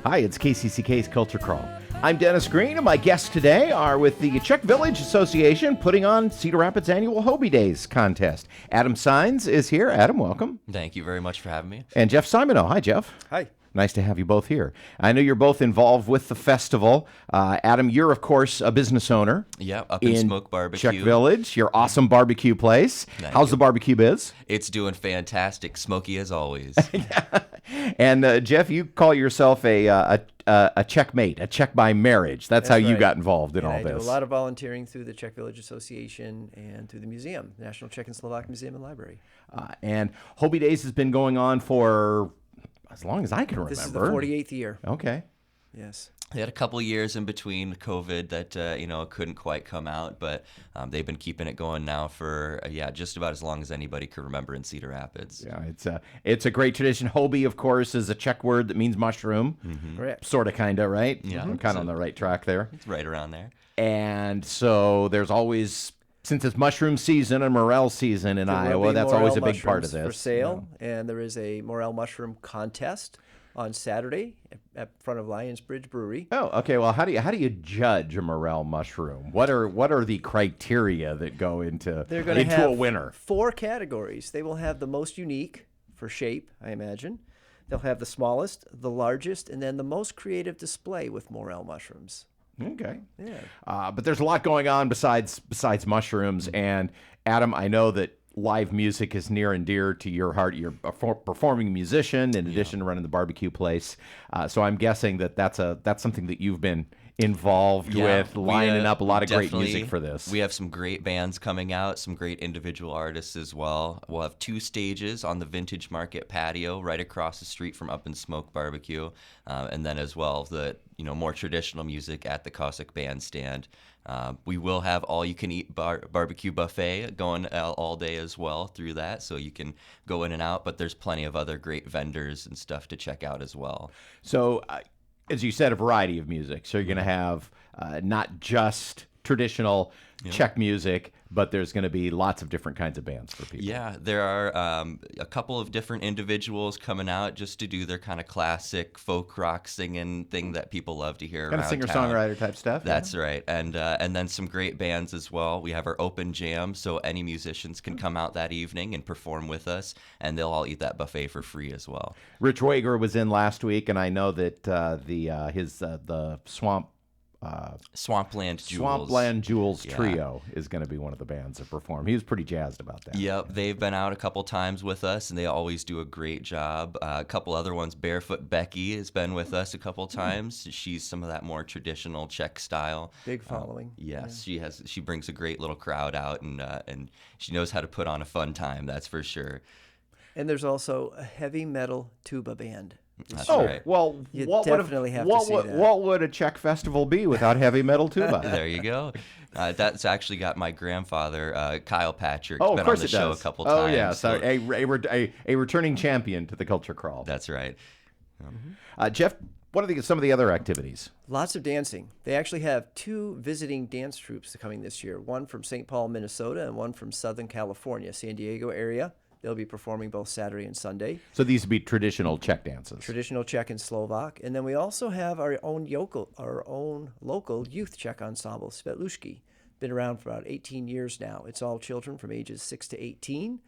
Hi, it's KCCK's Culture Crawl. I'm Dennis Green, and my guests today are with the Czech Village Association putting on Cedar Rapids Annual Houby Days contest. Adam Sines is here. Adam, welcome. Thank you very much for having me. And Jeff Simoneau. Hi, Jeff. Hi. Nice to have you both here. I know you're both involved with the festival. Adam, you're, of course, a business owner. Yeah, Up and Smoke Barbecue. Czech Village, your awesome barbecue place. How's the barbecue biz? It's doing fantastic. Smoky as always. And Jeff, you call yourself a checkmate, a check by marriage. That's how you right. got involved in all I this. do a lot of volunteering through the Czech Village Association and through the museum, National Czech and Slovak Museum and Library. And Houby Days has been going on for as long as I can remember. This is the 48th year. Okay. Yes. They had a couple of years in between COVID that couldn't quite come out, but they've been keeping it going now for just about as long as anybody could remember in Cedar Rapids. Yeah, it's a great tradition. Houby, of course, is a Czech word that means mushroom. Mm-hmm. Correct. Sort of, kind of, right? Yeah. I'm kind of on the right track there. It's right around there. And so there's always, since it's mushroom season and morel season in Iowa, that's always a big part of this. For sale, and there is a morel mushroom contest on Saturday at front of Lions Bridge Brewery. Oh, okay. Well, how do you judge a morel mushroom? What are the criteria that go into They're going to have a winner? 4 categories. They will have the most unique for shape, I imagine. They'll have the smallest, the largest, and then the most creative display with morel mushrooms. Okay. Yeah. But there's a lot going on besides mushrooms. And Adam, I know that live music is near and dear to your heart. You're a performing musician in addition to running the barbecue place. So I'm guessing that's something that you've been involved with, lining up a lot of great music for this. We have some great bands coming out, some great individual artists as well. We'll have 2 stages on the Vintage Market patio right across the street from Up and Smoke Barbecue, and then as well the more traditional music at the Cossack Bandstand. We will have all-you-can-eat barbecue buffet going all day as well through that, so you can go in and out, but there's plenty of other great vendors and stuff to check out as well. So, as you said, a variety of music. So you're going to have not just traditional Czech music, but there's going to be lots of different kinds of bands for people. Yeah, there are a couple of different individuals coming out just to do their kind of classic folk rock singing thing that people love to hear around town. Kind of singer-songwriter type stuff. That's right. And then some great bands as well. We have our open jam, so any musicians can come out that evening and perform with us, and they'll all eat that buffet for free as well. Rich Wager was in last week, and I know that the Swampland Jewels Trio is going to be one of the bands that perform. He was pretty jazzed about that. Yep, they've been out a couple times with us, and they always do a great job. A couple other ones, Barefoot Becky has been with us a couple times. She's some of that more traditional Czech style. Big following. Yes, yeah. She brings a great little crowd out, and she knows how to put on a fun time, that's for sure. And there's also a heavy metal tuba band. That's right. Well, You what definitely have to see that. What would a Czech festival be without heavy metal tuba? There you go. That's actually got my grandfather, Kyle Patrick, Oh, been of course on the it show does. a couple times. Oh, yeah. So a returning champion to the Culture Crawl. That's right. Jeff, what are some of the other activities? Lots of dancing. They actually have 2 visiting dance troupes coming this year, one from St. Paul, Minnesota, and one from Southern California, San Diego area. They'll be performing both Saturday and Sunday. So these would be traditional Czech dances. Traditional Czech and Slovak. And then we also have our own local youth Czech ensemble, Svetlušky. Been around for about 18 years now. It's all children from ages 6 to 18,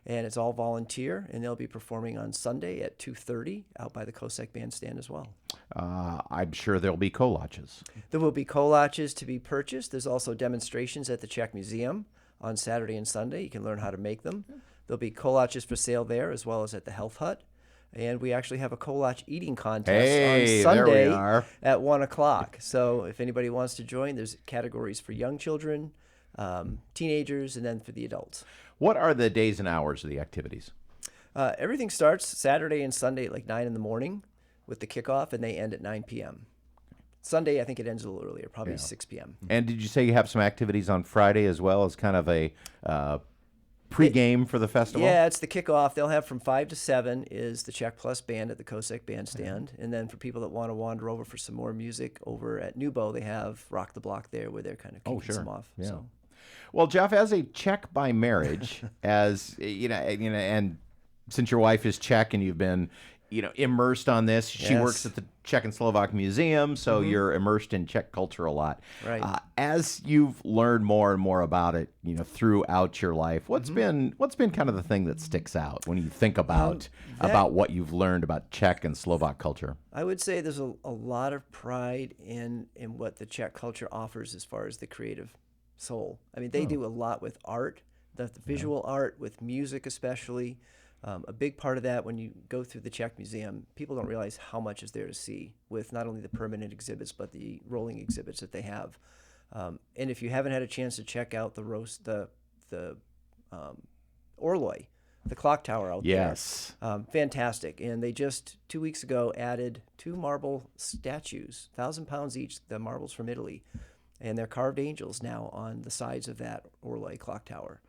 and it's all volunteer, and they'll be performing on Sunday at 2:30 out by the Cossack Bandstand as well. I'm sure there'll be kolaches. There will be kolaches to be purchased. There's also demonstrations at the Czech Museum on Saturday and Sunday. You can learn how to make them. There'll be kolaches for sale there as well as at the Health Hut. And we actually have a kolache eating contest on Sunday at 1 o'clock. So if anybody wants to join, there's categories for young children, teenagers, and then for the adults. What are the days and hours of the activities? Everything starts Saturday and Sunday at like 9 in the morning with the kickoff, and they end at 9 p.m. Sunday, I think it ends a little earlier, probably 6 p.m. And did you say you have some activities on Friday as well as kind of a pre-game for the festival? Yeah, it's the kickoff. They'll have from 5 to 7 is the Czech Plus Band at the Cossack Bandstand. And then for people that want to wander over for some more music, over at Nubo, they have Rock the Block there where they're kind of kicking some off. Yeah. So. Well, Jeff, as a Czech by marriage, as you know, and since your wife is Czech and you've been immersed on this. She Yes. works at the Czech and Slovak Museum, so you're immersed in Czech culture a lot. Right. As you've learned more and more about it, throughout your life, what's been kind of the thing that sticks out when you think about what you've learned about Czech and Slovak culture? I would say there's a lot of pride in what the Czech culture offers as far as the creative soul. I mean, they do a lot with art, the visual art, with music especially. A big part of that, when you go through the Czech Museum, people don't realize how much is there to see with not only the permanent exhibits, but the rolling exhibits that they have. And if you haven't had a chance to check out the Orloy, the clock tower out Yes. there, fantastic. And they just 2 weeks ago added 2 marble statues, 1,000 pounds each, the marbles from Italy. And they're carved angels now on the sides of that Orloy clock tower.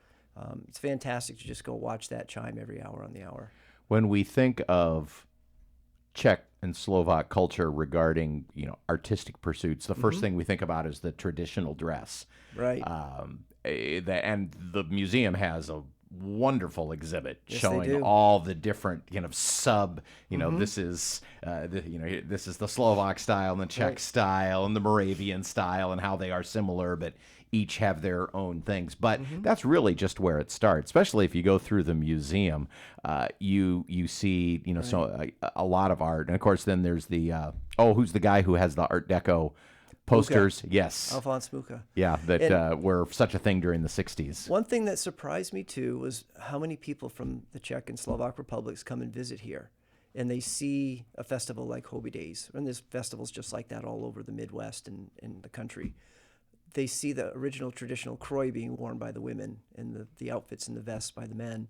It's fantastic to just go watch that chime every hour on the hour. When we think of Czech and Slovak culture regarding, artistic pursuits, the first thing we think about is the traditional dress. Right. And the museum has a wonderful exhibit Yes, they showing do. all the different sub this is this is the Slovak style and the Czech Right. style and the Moravian style and how they are similar but each have their own things. But that's really just where it starts, especially if you go through the museum. You see so a lot of art, and of course then there's the who's the guy who has the Art Deco posters? Yes. Alphonse Mucha. Yeah, that were such a thing during the 60s. One thing that surprised me too was how many people from the Czech and Slovak republics come and visit here, and they see a festival like Houby Days, and there's festivals just like that all over the Midwest and in the country. They see the original traditional kroy being worn by the women and the outfits and the vests by the men.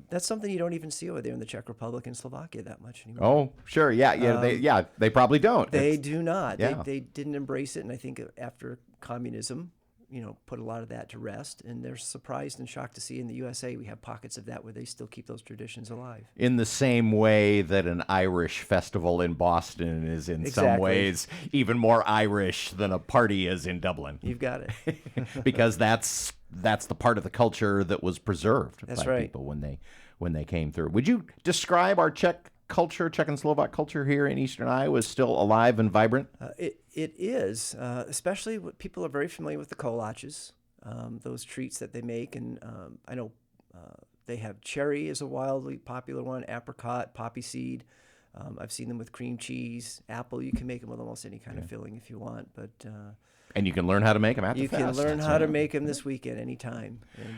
That's something you don't even see over there in the Czech Republic and Slovakia that much anymore. Oh, sure. They probably don't. They It's- do not. yeah. They didn't embrace it, and I think after communism, put a lot of that to rest. And they're surprised and shocked to see in the USA we have pockets of that where they still keep those traditions alive. in the same way that an Irish festival in Boston is in some Exactly. ways even more Irish than a party is in Dublin. You've got it. Because that's the part of the culture that was preserved That's by right. people when they came through. Would you describe our Czech and Slovak culture here in Eastern Iowa as still alive and vibrant? It is, especially what people are very familiar with the kolaches, those treats that they make. And I know they have cherry is a wildly popular one, apricot, poppy seed. I've seen them with cream cheese, apple. You can make them with almost any kind of filling if you want. But And you can learn how to make them at the you fest. can learn That's how to right. make them this weekend anytime. And,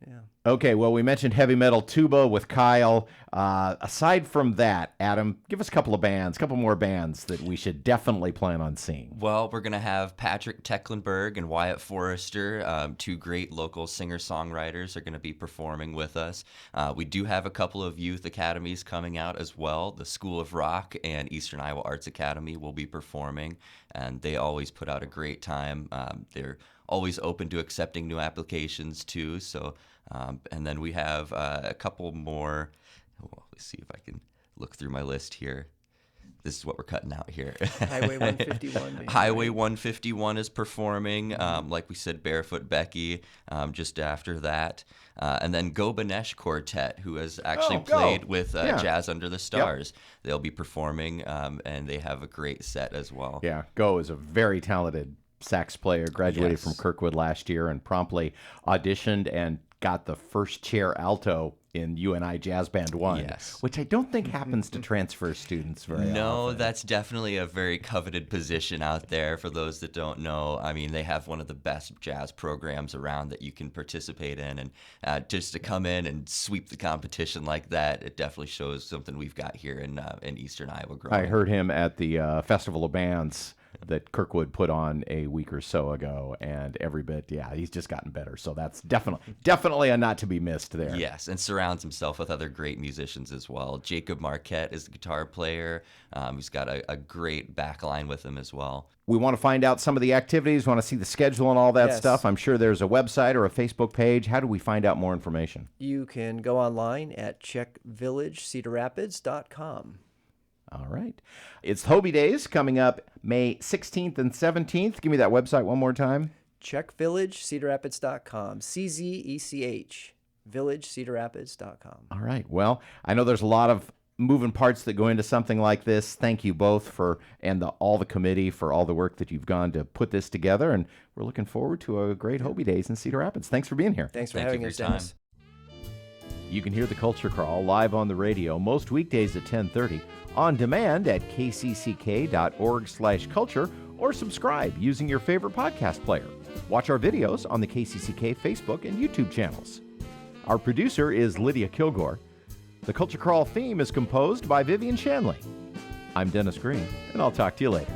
yeah. Okay, well, we mentioned heavy metal tuba with Kyle. Aside from that, Adam, give us a couple more bands that we should definitely plan on seeing. Well, we're going to have Patrick Tecklenburg and Wyatt Forrester, 2 great local singer-songwriters, are going to be performing with us. We do have a couple of youth academies coming out as well. The School of Rock and Eastern Iowa Arts Academy will be performing, and they always put out a great time. They're always open to accepting new applications too. So, and then we have a couple more. Well, let's see if I can look through my list here. This is what we're cutting out here. Highway 151. Maybe, Highway right? 151 is performing. Like we said, Barefoot Becky just after that. And then Go Banesh Quartet, who has actually Go. played with Yeah. Jazz Under the Stars. They'll be performing, and they have a great set as well. Yeah, Go is a very talented sax player, graduated Yes. from Kirkwood last year and promptly auditioned and got the first chair alto in UNI Jazz Band 1, Yes. which I don't think happens to transfer students very No, often. that's definitely a very coveted position out there for those that don't know. I mean, they have one of the best jazz programs around that you can participate in. And just to come in and sweep the competition like that, it definitely shows something we've got here in Eastern Iowa growing. I heard him at the Festival of Bands that Kirkwood put on a week or so ago, and every bit, he's just gotten better. So that's definitely a not to be missed there. Yes, and surrounds himself with other great musicians as well. Jacob Marquette is the guitar player. He's got a great back line with him as well. We want to find out some of the activities, want to see the schedule and all that Yes. stuff. I'm sure there's a website or a Facebook page. How do we find out more information? You can go online at czechvillagecedarrapids.com. All right. It's Houby Days coming up May 16th and 17th. Give me that website one more time. czechvillagecedarrapids.com. CZECH. Villagecedarrapids.com. All right. Well, I know there's a lot of moving parts that go into something like this. Thank you both and all the committee for all the work that you've gone to put this together. And we're looking forward to a great Houby Days in Cedar Rapids. Thanks for being here. Thanks for Thank you having for us, your time. Dennis. You can hear the Culture Crawl live on the radio most weekdays at 10:30, on demand at kcck.org/culture, or subscribe using your favorite podcast player. Watch our videos on the KCCK Facebook and YouTube channels. Our producer is Lydia Kilgore. The Culture Crawl theme is composed by Vivian Shanley. I'm Dennis Green, and I'll talk to you later.